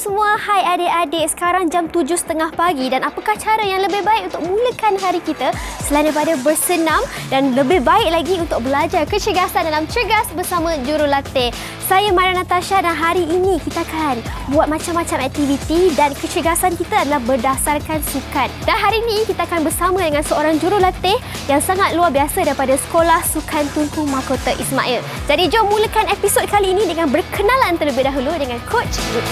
semua, hai adik-adik. Sekarang jam 7.30 pagi dan apakah cara yang lebih baik untuk mulakan hari kita selain daripada bersenam dan lebih baik lagi untuk belajar kecergasan dalam Cergas bersama Jurulatih. Saya Maria Natasha dan hari ini kita akan buat macam-macam aktiviti dan kecergasan kita adalah berdasarkan sukan. Dan hari ini kita akan bersama dengan seorang jurulatih yang sangat luar biasa daripada Sekolah Sukan Tunku Mahkota Ismail. Jadi jom mulakan episod kali ini dengan berkenalan terlebih dahulu dengan Coach Ruth.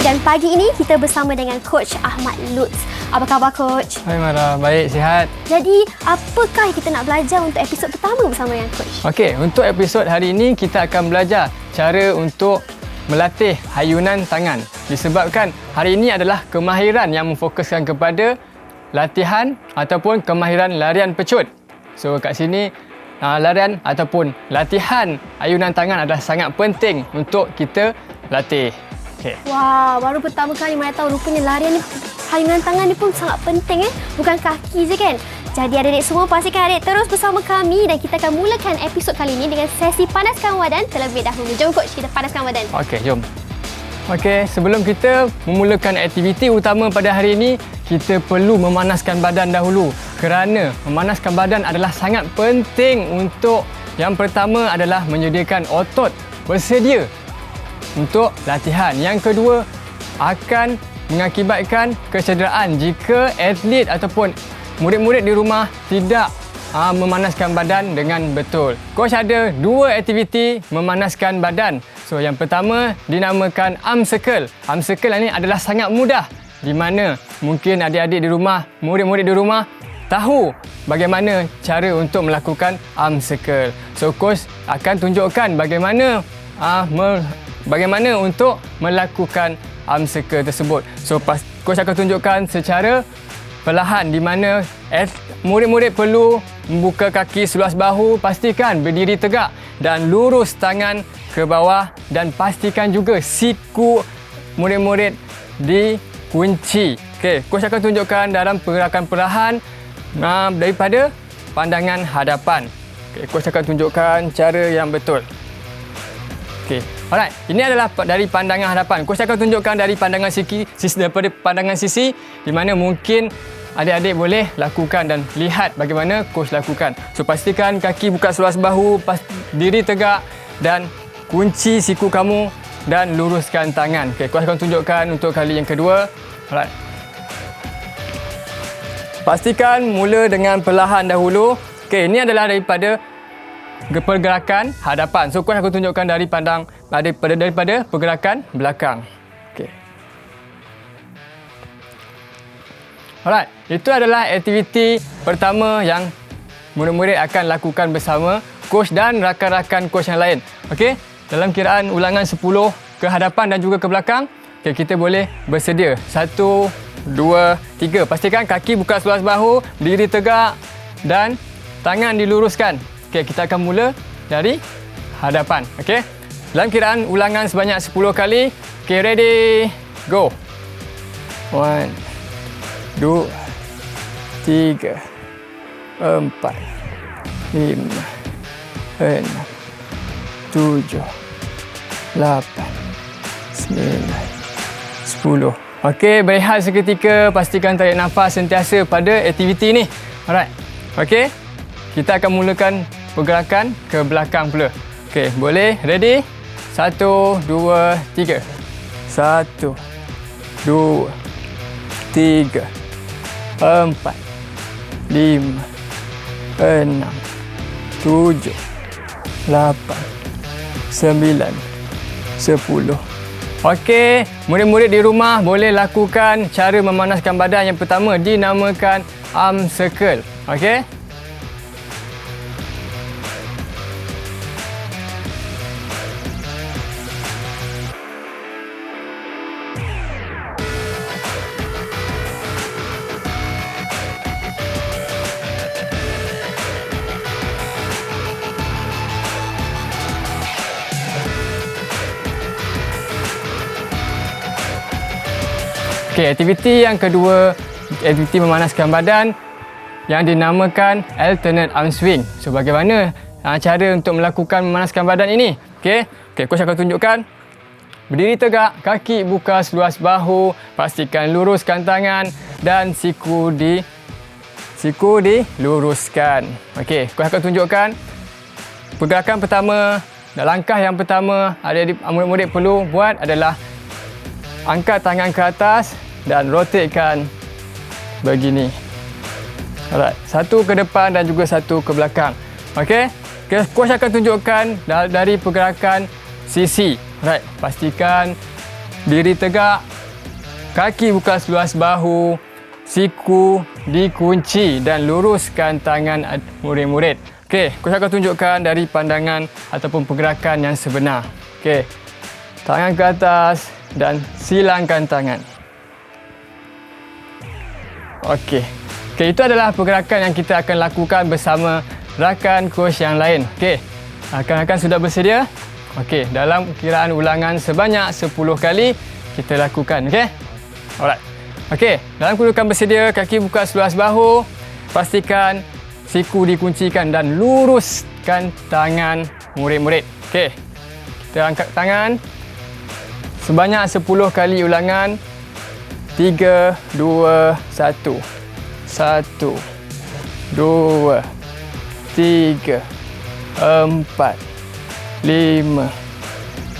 Dan pagi ini kita bersama dengan Coach Ahmad Lutz. Apa khabar Coach? Hai Mara, baik, sihat. Jadi apakah kita nak belajar untuk episod pertama bersama dengan Coach? Okey, untuk episod hari ini kita akan belajar cara untuk melatih hayunan tangan. Disebabkan hari ini adalah kemahiran yang memfokuskan kepada latihan ataupun kemahiran larian pecut. So kat sini larian ataupun latihan hayunan tangan adalah sangat penting untuk kita latih. Okay. Wah, baru pertama kali Maya tahu rupanya larian ni, hayunan tangan ni pun sangat penting bukan kaki je kan. Jadi adik-adik semua pastikan adik terus bersama kami dan kita akan mulakan episod kali ini dengan sesi panaskan badan terlebih dahulu. Jom Coach, kita panaskan badan. Okey, jom. Okey, sebelum kita memulakan aktiviti utama pada hari ini, kita perlu memanaskan badan dahulu. Kerana memanaskan badan adalah sangat penting untuk yang pertama adalah menyediakan otot bersedia untuk latihan. Yang kedua, akan mengakibatkan kecederaan jika atlet ataupun murid-murid di rumah tidak memanaskan badan dengan betul. Coach ada dua aktiviti memanaskan badan. So, yang pertama dinamakan arm circle. Arm circle ini adalah sangat mudah di mana mungkin adik-adik di rumah, murid-murid di rumah tahu bagaimana cara untuk melakukan arm circle. So, Coach akan tunjukkan bagaimana untuk melakukan arm circle tersebut. So, Coach akan tunjukkan secara perlahan di mana murid-murid perlu membuka kaki seluas bahu, pastikan berdiri tegak dan lurus tangan ke bawah dan pastikan juga siku murid-murid dikunci. Okey, Coach akan tunjukkan dalam pergerakan perlahan daripada pandangan hadapan. Okey, Coach akan tunjukkan cara yang betul. Okey. Alright, ini adalah dari pandangan hadapan. Coach akan tunjukkan dari pandangan daripada pandangan sisi di mana mungkin adik-adik boleh lakukan dan lihat bagaimana Coach lakukan. So, pastikan kaki buka seluas bahu, diri tegak dan kunci siku kamu dan luruskan tangan. Okey, Coach akan tunjukkan untuk kali yang kedua. Alright. Pastikan mula dengan perlahan dahulu. Okey, ini adalah daripada pergerakan hadapan. So, Coach akan tunjukkan daripada pergerakan belakang. Okey. Alright, itu adalah aktiviti pertama yang murid-murid akan lakukan bersama Coach dan rakan-rakan Coach yang lain. Okey, dalam kiraan ulangan 10 ke hadapan dan juga ke belakang, okay, kita boleh bersedia. 1, 2, 3. Pastikan kaki buka seluas bahu, diri tegak dan tangan diluruskan. Okey, kita akan mula dari hadapan. Okey. Dalam kiraan ulangan sebanyak 10 kali. Okey, ready, go. 1, 2, 3, 4, 5, 6, 7, 8, 9, 10. Okey, berehat seketika. Pastikan tarik nafas sentiasa pada aktiviti ini. Alright. Okey. Kita akan mulakan pergerakan ke belakang pula. Okey, boleh? Ready? 1, 2, 3. 1, 2, 3, 4, 5, 6, 7, 8, 9, 10. Okey, murid-murid di rumah boleh lakukan cara memanaskan badan yang pertama dinamakan arm circle. Okey? Okey, aktiviti yang kedua, aktiviti memanaskan badan yang dinamakan alternate arm swing. So, bagaimana cara untuk melakukan memanaskan badan ini? Okey, coach akan tunjukkan. Berdiri tegak, kaki buka seluas bahu, pastikan luruskan tangan dan siku diluruskan. Okey, coach akan tunjukkan. Pergerakan pertama dan langkah yang pertama adik-adik murid-murid perlu buat adalah angkat tangan ke atas dan rotatekan begini. Alright, satu ke depan dan juga satu ke belakang. Okey, coach akan tunjukkan dari pergerakan sisi. Alright, pastikan diri tegak, kaki buka seluas bahu, siku dikunci dan luruskan tangan murid-murid. Okey, coach akan tunjukkan dari pandangan ataupun pergerakan yang sebenar. Okey, tangan ke atas dan silangkan tangan. Okey. Okey, itu adalah pergerakan yang kita akan lakukan bersama rakan coach yang lain. Okey. Rakan-rakan sudah bersedia? Okey, dalam kiraan ulangan sebanyak 10 kali kita lakukan. Okey? Alright. Okey, dalam kedudukan bersedia, kaki buka seluas bahu, pastikan siku dikuncikan dan luruskan tangan murid-murid. Okey. Kita angkat tangan sebanyak 10 kali ulangan. 3, 2, 1. 1, 2, 3, 4, 5,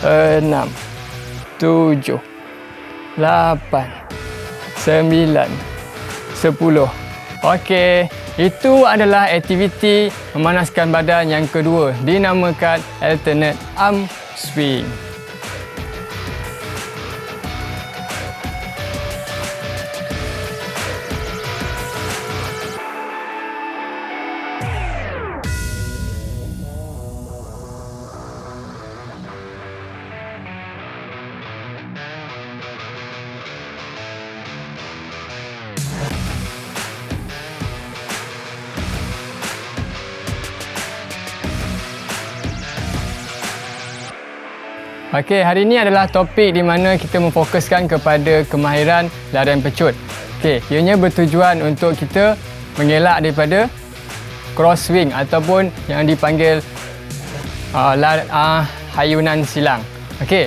6, 7, 8, 9, 10. Okey, itu adalah aktiviti memanaskan badan yang kedua, dinamakan alternate arm swing. Okey, hari ini adalah topik di mana kita memfokuskan kepada kemahiran larian pecut. Okey, ianya bertujuan untuk kita mengelak daripada cross swing ataupun yang dipanggil hayunan silang. Okey.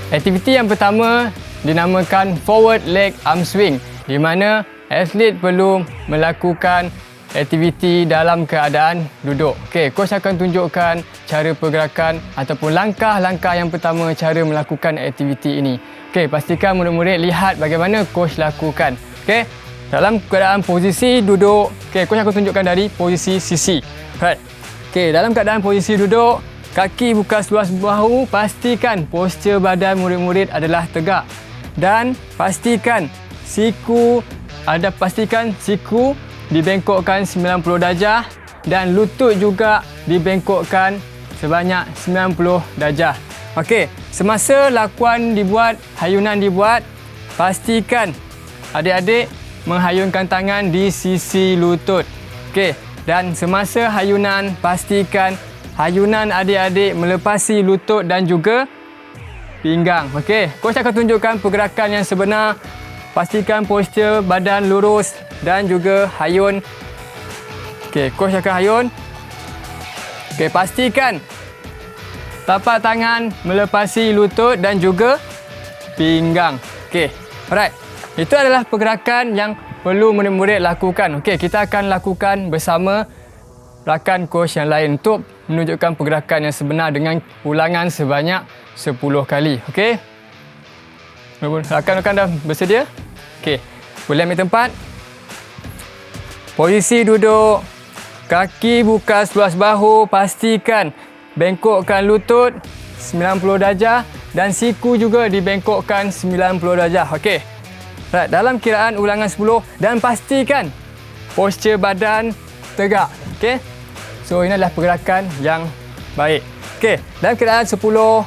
Aktiviti yang pertama dinamakan forward leg arm swing, di mana atlet perlu melakukan aktiviti dalam keadaan duduk. Okey, coach akan tunjukkan cara pergerakan ataupun langkah-langkah yang pertama cara melakukan aktiviti ini. Okey, pastikan murid-murid lihat bagaimana coach lakukan. Okey, dalam keadaan posisi duduk, okey, coach akan tunjukkan dari posisi sisi. Right. Okey, dalam keadaan posisi duduk, kaki buka seluas bahu, pastikan postur badan murid-murid adalah tegak dan pastikan siku dibengkokkan 90 darjah dan lutut juga dibengkokkan sebanyak 90 darjah. Okey, semasa lakuan dibuat, hayunan dibuat, pastikan adik-adik menghayunkan tangan di sisi lutut. Okey, dan semasa hayunan, pastikan hayunan adik-adik melepasi lutut dan juga pinggang. Okey, coach akan tunjukkan pergerakan yang sebenar. Pastikan postur badan lurus dan juga hayun. Okey, coach akan hayun. Okey, pastikan tapak tangan melepasi lutut dan juga pinggang. Okey, alright. Itu adalah pergerakan yang perlu murid-murid lakukan. Okey, kita akan lakukan bersama rakan coach yang lain untuk menunjukkan pergerakan yang sebenar dengan ulangan sebanyak 10 kali. Okey. Rakan-rakan dah bersedia? Okey, boleh ambil tempat. Posisi duduk, kaki buka seluas bahu, pastikan bengkokkan lutut 90 darjah dan siku juga dibengkokkan 90 darjah. Okey. Right, dalam kiraan ulangan 10 dan pastikan postur badan tegak. Okey. So, ini adalah pergerakan yang baik. Okey, dalam kiraan 10,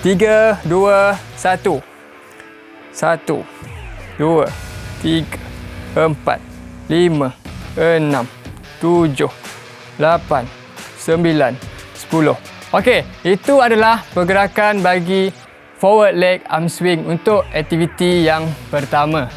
3, 2, 1. 1, 2, 3, 4, 5, 6, 7, 8, 9, 10. Okey, itu adalah pergerakan bagi forward leg arm swing untuk aktiviti yang pertama.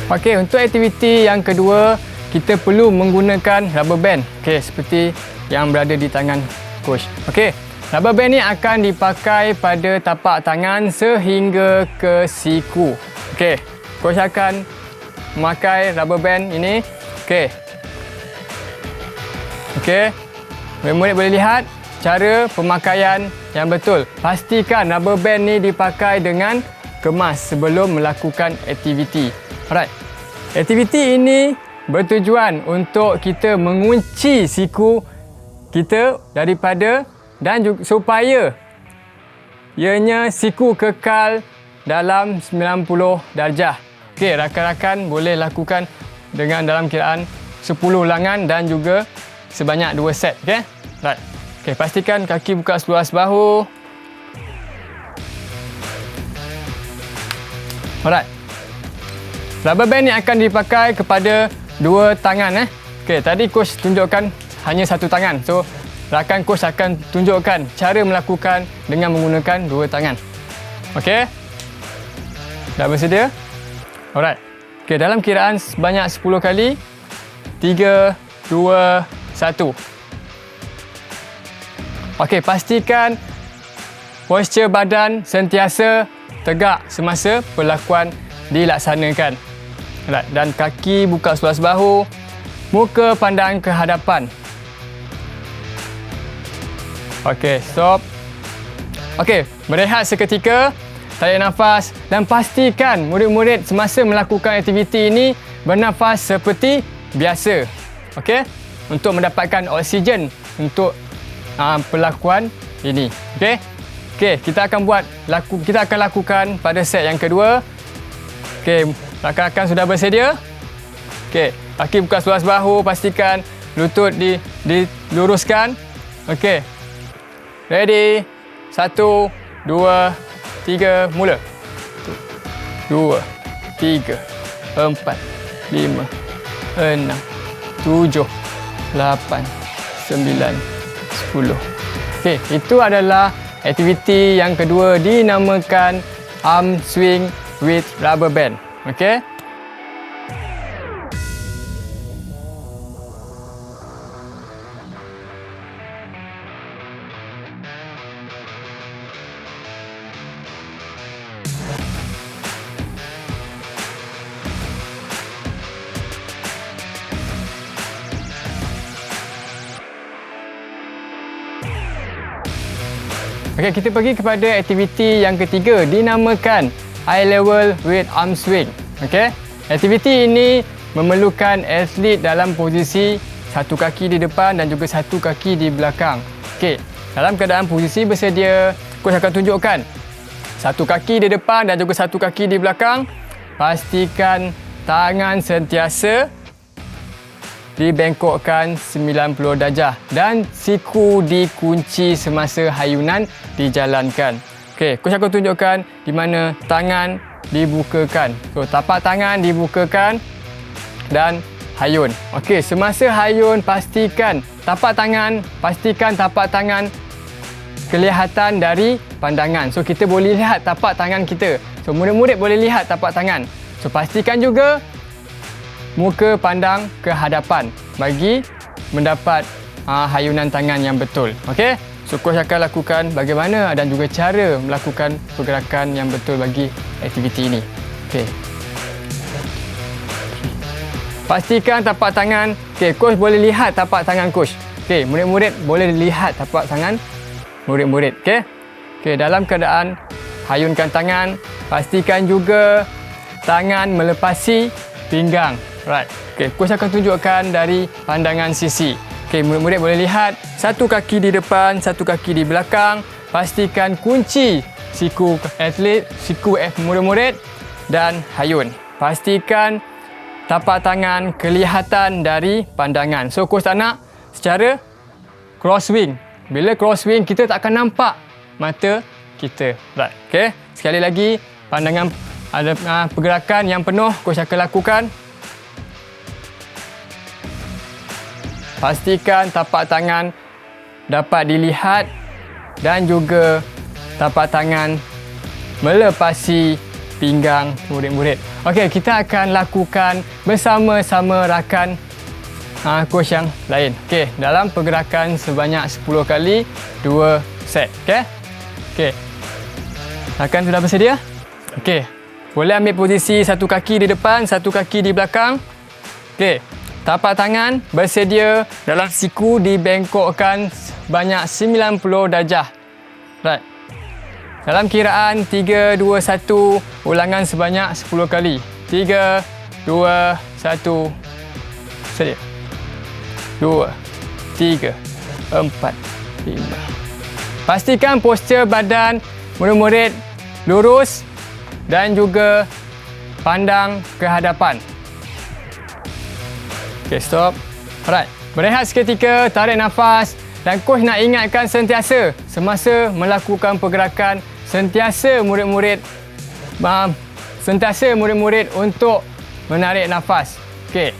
Okey, untuk aktiviti yang kedua, kita perlu menggunakan rubber band. Okey, seperti yang berada di tangan coach. Okey, rubber band ni akan dipakai pada tapak tangan sehingga ke siku. Okey, coach akan memakai rubber band ini. Okey. Okey. Murid-murid boleh lihat cara pemakaian yang betul. Pastikan rubber band ni dipakai dengan kemas sebelum melakukan aktiviti. Alright. Aktiviti ini bertujuan untuk kita mengunci siku kita daripada dan juga supaya ianya siku kekal dalam 90 darjah. Okey, rakan-rakan boleh lakukan dengan dalam kiraan 10 ulangan dan juga sebanyak 2 set. Okey. Right. Okey, pastikan kaki buka seluas bahu. Alright. Rubber band ni akan dipakai kepada dua tangan. Okey, tadi coach tunjukkan hanya satu tangan. So, rakan coach akan tunjukkan cara melakukan dengan menggunakan dua tangan. Okey. Dah bersedia? Alright. Okey, dalam kiraan sebanyak 10 kali. 3, 2, 1. Okey, pastikan postur badan sentiasa tegak semasa perlakuan dilaksanakan. Dan kaki buka seluas bahu, muka pandang ke hadapan. Okey, stop. Okey, berehat seketika, tarik nafas dan pastikan murid-murid semasa melakukan aktiviti ini bernafas seperti biasa. Okey, untuk mendapatkan oksigen untuk perlakuan ini. Okey. Okey, kita akan lakukan pada set yang kedua. Okey, rakan-rakan sudah bersedia? Okey, kaki buka seluas bahu, pastikan lutut diluruskan. Okey. Ready? 1, 2, 3, mula. 2, 3, 4, 5, 6, 7, 8, 9, 10. Okey, itu adalah aktiviti yang kedua dinamakan arm swing with rubber band. Okey. Okey, kita pergi kepada aktiviti yang ketiga dinamakan eye level with arm swing. Okey. Aktiviti ini memerlukan atlet dalam posisi satu kaki di depan dan juga satu kaki di belakang. Okey. Dalam keadaan posisi bersedia, coach akan tunjukkan satu kaki di depan dan juga satu kaki di belakang. Pastikan tangan sentiasa dibengkokkan 90 darjah dan siku dikunci semasa hayunan dijalankan. Okey, coach akan tunjukkan di mana tangan dibukakan. So, tapak tangan dibukakan dan hayun. Okey, semasa hayun pastikan tapak tangan kelihatan dari pandangan. So, kita boleh lihat tapak tangan kita. So, murid-murid boleh lihat tapak tangan. So, pastikan juga muka pandang ke hadapan bagi mendapat hayunan tangan yang betul. Okey? So, coach akan lakukan bagaimana dan juga cara melakukan pergerakan yang betul bagi aktiviti ini. Okey. Pastikan tapak tangan. Okey, coach boleh lihat tapak tangan coach. Okey, murid-murid boleh lihat tapak tangan murid-murid. Okey? Okey, dalam keadaan hayunkan tangan, pastikan juga tangan melepasi pinggang. Right. Okey, coach akan tunjukkan dari pandangan sisi. Okey, murid-murid boleh lihat satu kaki di depan, satu kaki di belakang. Pastikan kunci siku atlet, siku murid-murid dan hayun. Pastikan tapak tangan kelihatan dari pandangan. So, coach tak nak secara crosswing. Bila crosswing, kita tak akan nampak mata kita. Right. Okay. Sekali lagi, pandangan ada pergerakan yang penuh coach akan lakukan. Pastikan tapak tangan dapat dilihat dan juga tapak tangan melepasi pinggang murid-murid. Okey, kita akan lakukan bersama-sama rakan coach yang lain. Okey, dalam pergerakan sebanyak 10 kali 2 set. Okey. Okey. Rakan sudah bersedia? Okey. Boleh ambil posisi satu kaki di depan, satu kaki di belakang. Okey. Tapak tangan bersedia dalam siku dibengkokkan banyak 90 darjah. Right. Dalam kiraan 3, 2, 1, ulangan sebanyak 10 kali. 3, 2, 1, sedia. 2, 3, 4, 5. Pastikan postur badan murid-murid lurus dan juga pandang ke hadapan. Okey, stop. Alright. Berehat seketika, tarik nafas dan coach nak ingatkan sentiasa semasa melakukan pergerakan sentiasa murid-murid untuk menarik nafas. Okey.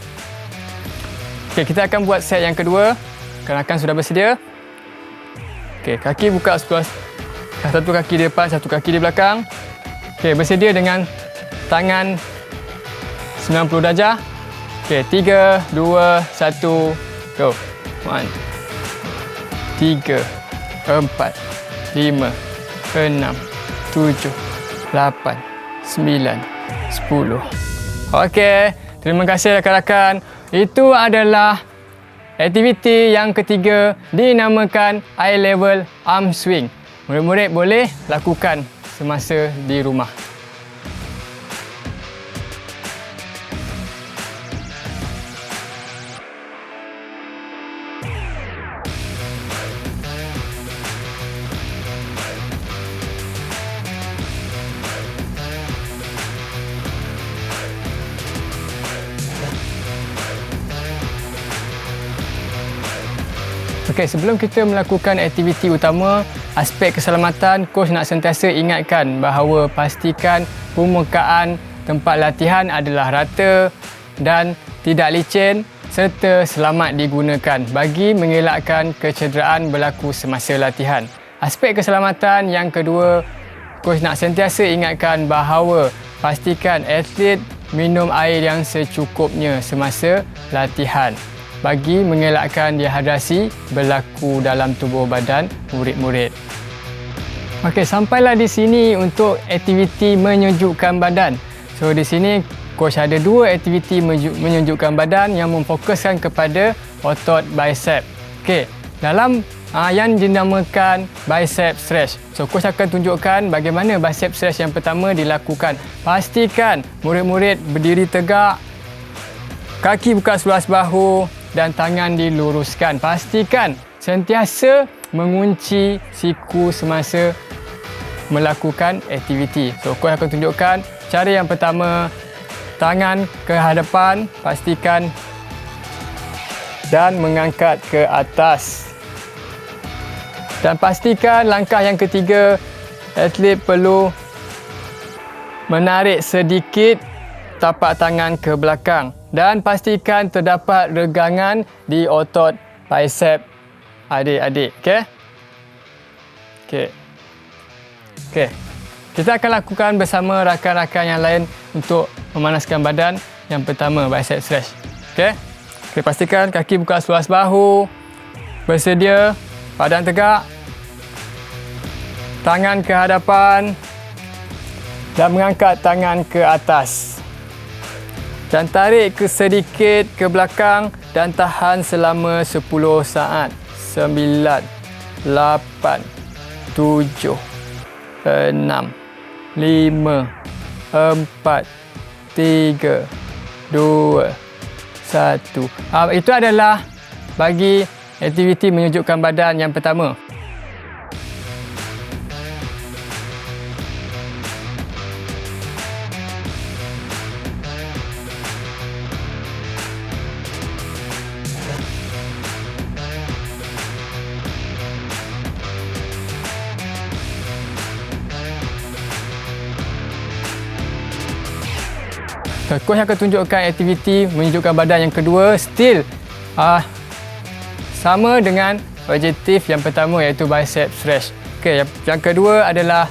Okey, kita akan buat set yang kedua. Rakan sudah bersedia? Okey, kaki buka sebelah, satu kaki di depan, satu kaki di belakang. Okey, bersedia dengan tangan 90 darjah. Okey, 3, 2, 1, go. 1, 3, 4, 5, 6, 7, 8, 9, 10. Okey, terima kasih rakan-rakan. Itu adalah aktiviti yang ketiga dinamakan eye level arm swing. Murid-murid boleh lakukan semasa di rumah. Okey, sebelum kita melakukan aktiviti utama, aspek keselamatan, coach nak sentiasa ingatkan bahawa pastikan permukaan tempat latihan adalah rata dan tidak licin serta selamat digunakan bagi mengelakkan kecederaan berlaku semasa latihan. Aspek keselamatan yang kedua, coach nak sentiasa ingatkan bahawa pastikan atlet minum air yang secukupnya semasa latihan bagi mengelakkan dehidrasi berlaku dalam tubuh badan murid-murid. Okey, sampailah di sini untuk aktiviti menyejukkan badan. So di sini coach ada dua aktiviti menyejukkan badan yang memfokuskan kepada otot bicep. Okey, dalam yang dinamakan bicep stretch. So coach akan tunjukkan bagaimana bicep stretch yang pertama dilakukan. Pastikan murid-murid berdiri tegak, kaki buka seluas bahu dan tangan diluruskan. Pastikan sentiasa mengunci siku semasa melakukan aktiviti. So, coach akan tunjukkan cara yang pertama, tangan ke hadapan, pastikan dan mengangkat ke atas. Dan pastikan langkah yang ketiga, atlet perlu menarik sedikit tapak tangan ke belakang. Dan pastikan terdapat regangan di otot bicep adik-adik. Okey? Okey. Okey. Kita akan lakukan bersama rakan-rakan yang lain untuk memanaskan badan. Yang pertama, bicep stretch. Okey? Okey, pastikan kaki buka seluas bahu. Bersedia, badan tegak. Tangan ke hadapan dan mengangkat tangan ke atas. Dan tarik sedikit ke belakang dan tahan selama 10 saat. 9, 8, 7, 6, 5, 4, 3, 2, 1. Itu adalah bagi aktiviti menyejukkan badan yang pertama. Coach akan tunjukkan aktiviti menunjukkan badan yang kedua. Still sama dengan objektif yang pertama iaitu bicep stretch. Okey, yang kedua adalah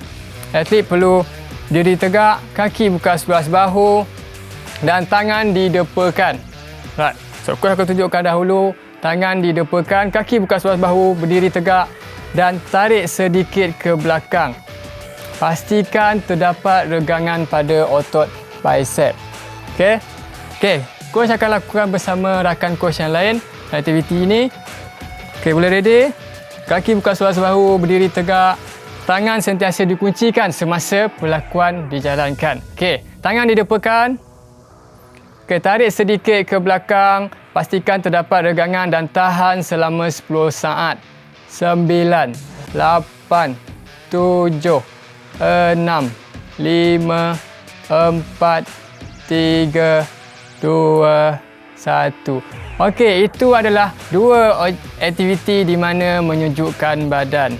atlet perlu diri tegak, kaki buka sebelah bahu dan tangan didepakan. Right. So coach akan tunjukkan dahulu tangan didepakan, kaki buka sebelah bahu, berdiri tegak dan tarik sedikit ke belakang. Pastikan terdapat regangan pada otot bicep. Okey. Okey, coach akan lakukan bersama rakan coach yang lain aktiviti ini. Okey, boleh ready? Kaki buka sebelah bahu, berdiri tegak. Tangan sentiasa dikuncikan semasa perlakuan dijalankan. Okey, tangan didepakan. Okey, tarik sedikit ke belakang. Pastikan terdapat regangan dan tahan selama 10 saat. 9, 8, 7, 6, 5, 4, 3, 2, 1. Okey, itu adalah dua aktiviti di mana menyejukkan badan.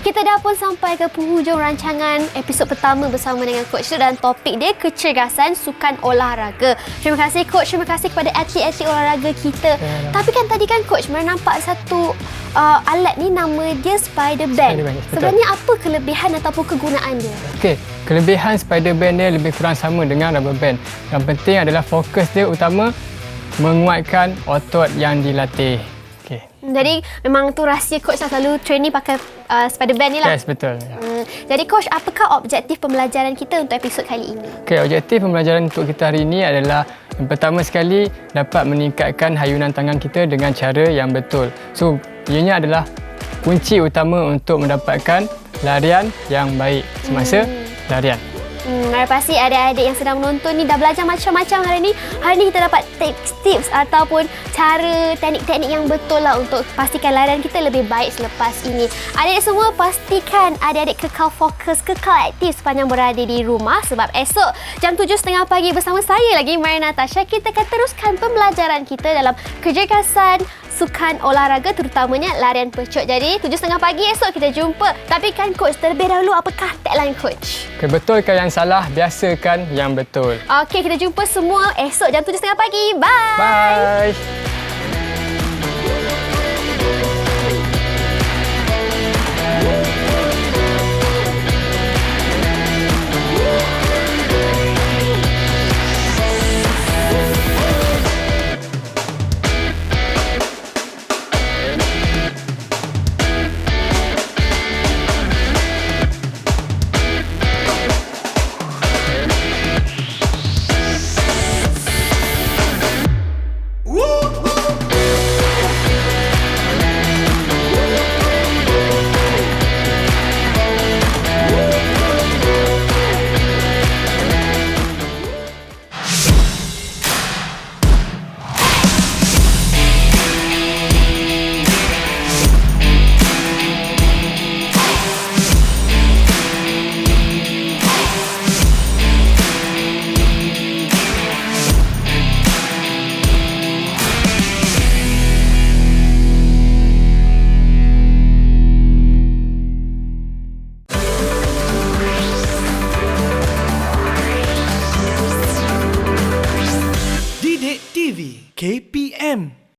Kita dah pun sampai ke penghujung rancangan episod pertama bersama dengan Coach Tu dan topik dia kecergasan sukan olahraga. Terima kasih Coach, terima kasih kepada atlet-atlet olahraga kita. Tapi kan tadi kan Coach nampak satu alat ni nama dia Spider Band. Sebenarnya apa kelebihan ataupun kegunaan dia? Okey, kelebihan Spider Band dia lebih kurang sama dengan rubber band. Yang penting adalah fokus dia utama menguatkan otot yang dilatih. Okey. Jadi memang tu rahsia Coach selalu training pakai Spider Band ni lah. Yes, betul. Jadi Coach, apakah objektif pembelajaran kita untuk episod kali ini? Okey, objektif pembelajaran untuk kita hari ini adalah yang pertama sekali dapat meningkatkan hayunan tangan kita dengan cara yang betul. So, ianya adalah kunci utama untuk mendapatkan larian yang baik semasa larian. Pasti adik-adik yang sedang menonton ni dah belajar macam-macam hari ni. Hari ni kita dapat tips ataupun cara teknik-teknik yang betul lah untuk pastikan larian kita lebih baik selepas ini. Adik semua pastikan adik-adik kekal fokus, kekal aktif sepanjang berada di rumah sebab esok jam 7.30 pagi bersama saya lagi Maria Natasha kita akan teruskan pembelajaran kita dalam kecergasan sukan olahraga terutamanya larian pecut. Jadi 7.30 pagi esok kita jumpa. Tapi kan Coach, terlebih dahulu apakah tagline Coach? Okay, betulkan yang salah, biasakan yang betul. Okey, kita jumpa semua esok jam 7.30 pagi. Bye! Bye!